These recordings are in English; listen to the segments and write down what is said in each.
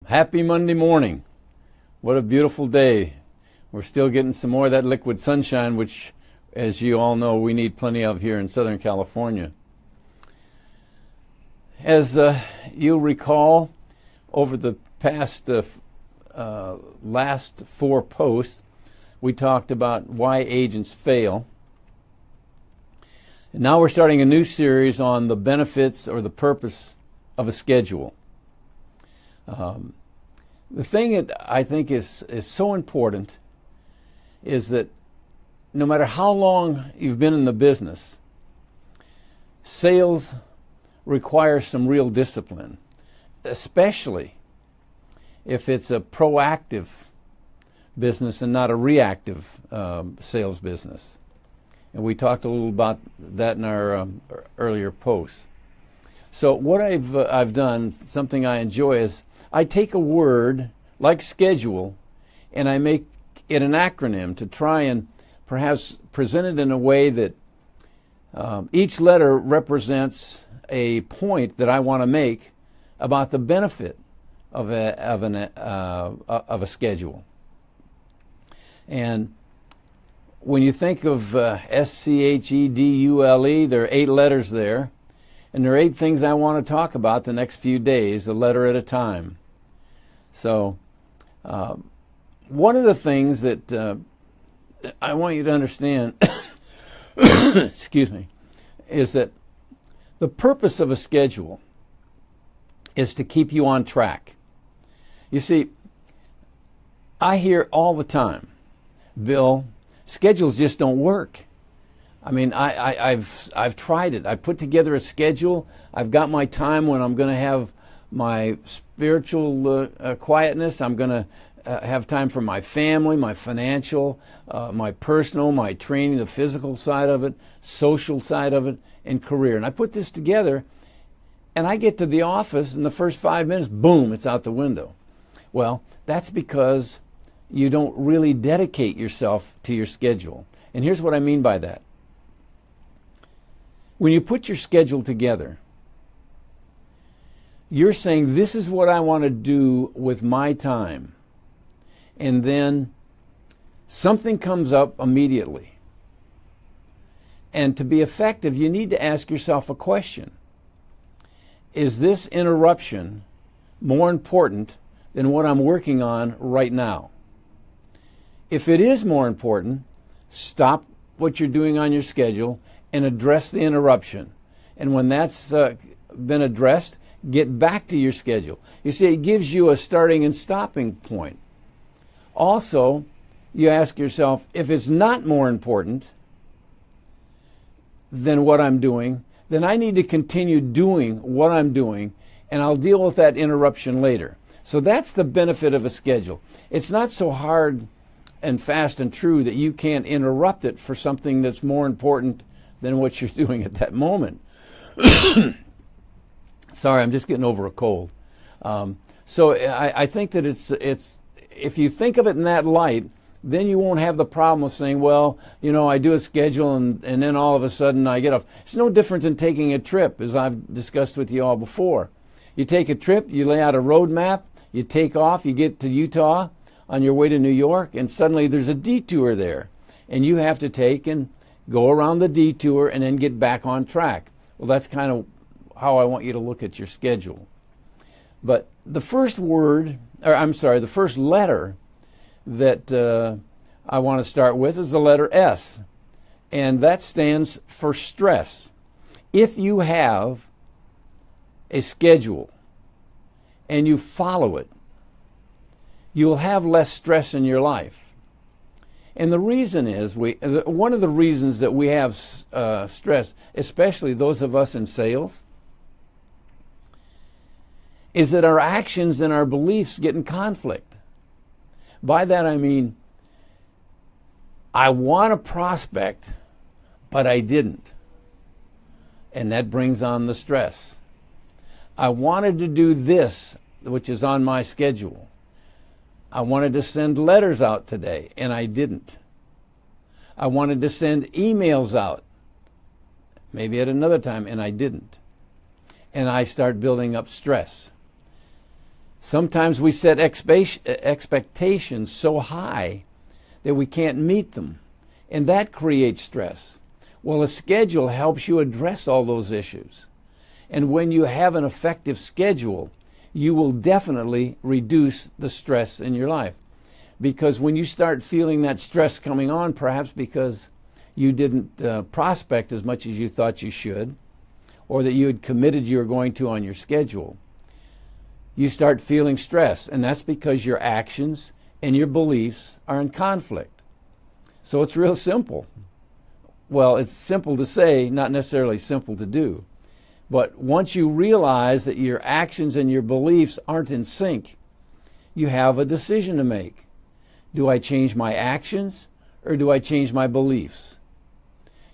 Happy Monday morning. What a beautiful day. We're still getting some more of that liquid sunshine, which, as you all know, we need plenty of here in Southern California. As you'll recall, over the past last 4 posts, we talked about why agents fail. And now we're starting a new series on the benefits or the purpose of a schedule. The thing that I think is so important is that no matter how long you've been in the business, sales requires some real discipline, especially if it's a proactive business and not a reactive sales business. And we talked a little about that in our earlier posts. So what I've done, something I enjoy, is I take a word like schedule and I make it an acronym to try and perhaps present it in a way that each letter represents a point that I want to make about the benefit of a schedule. And when you think of schedule, there are 8 letters there, and there are 8 things I want to talk about the next few days, a letter at a time. So one of the things that I want you to understand excuse me, is that the purpose of a schedule is to keep you on track. You see, I hear all the time, Bill, schedules just don't work. I mean, I've tried it. I put together a schedule. I've got my time when I'm going to have my spiritual quietness. I'm going to have time for my family, my financial, my personal, my training, the physical side of it, social side of it, and career. And I put this together, and I get to the office, and the first 5 minutes, boom, it's out the window. Well, that's because you don't really dedicate yourself to your schedule. And here's what I mean by that. When you put your schedule together, you're saying, this is what I want to do with my time. And then something comes up immediately. And to be effective, you need to ask yourself a question. Is this interruption more important than what I'm working on right now? If it is more important, stop what you're doing on your schedule and address the interruption. And when that's been addressed, get back to your schedule. You see, it gives you a starting and stopping point. Also, you ask yourself, if it's not more important than what I'm doing, then I need to continue doing what I'm doing, and I'll deal with that interruption later. So that's the benefit of a schedule. It's not so hard and fast and true that you can't interrupt it for something that's more important than what you're doing at that moment. Sorry, I'm just getting over a cold. So I think that it's if you think of it in that light, then you won't have the problem of saying, well, you know, I do a schedule and then all of a sudden I get off. It's no different than taking a trip, as I've discussed with you all before. You take a trip, you lay out a road map, you take off, you get to Utah on your way to New York, and suddenly there's a detour there. And you have to take and go around the detour and then get back on track. Well, that's kind of how I want you to look at your schedule. But the first the first letter that I want to start with is the letter S, and that stands for stress. If you have a schedule and you follow it, you'll have less stress in your life. And the reason is, one of the reasons that we have stress, especially those of us in sales, is that our actions and our beliefs get in conflict. By that I mean, I want to prospect, but I didn't. And that brings on the stress. I wanted to do this, which is on my schedule. I wanted to send letters out today, and I didn't. I wanted to send emails out, maybe at another time, and I didn't. And I start building up stress. Sometimes we set expectations so high that we can't meet them, and that creates stress. Well, a schedule helps you address all those issues. And when you have an effective schedule, you will definitely reduce the stress in your life. Because when you start feeling that stress coming on, perhaps because you didn't prospect as much as you thought you should, or that you had committed you were going to on your schedule, you start feeling stress, and that's because your actions and your beliefs are in conflict. So it's real simple. Well, it's simple to say, not necessarily simple to do. But once you realize that your actions and your beliefs aren't in sync, you have a decision to make. Do I change my actions or do I change my beliefs?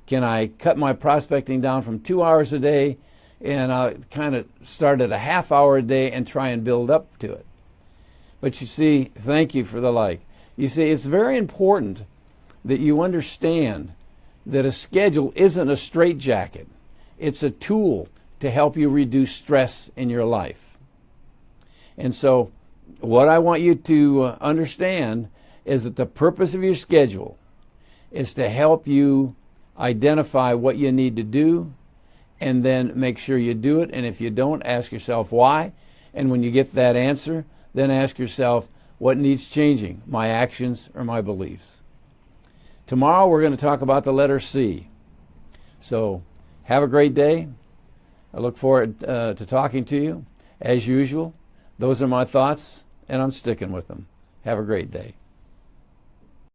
Can I cut my prospecting down from 2 hours a day and I'll kind of start at a half hour a day and try and build up to it? But you see, thank you for the like. You see, it's very important that you understand that a schedule isn't a straitjacket. It's a tool to help you reduce stress in your life. And so what I want you to understand is that the purpose of your schedule is to help you identify what you need to do and then make sure you do it. And if you don't, ask yourself why. And when you get that answer, then ask yourself, what needs changing, my actions or my beliefs? Tomorrow we're going to talk about the letter C. So have a great day. I look forward to talking to you. As usual, those are my thoughts, and I'm sticking with them. Have a great day.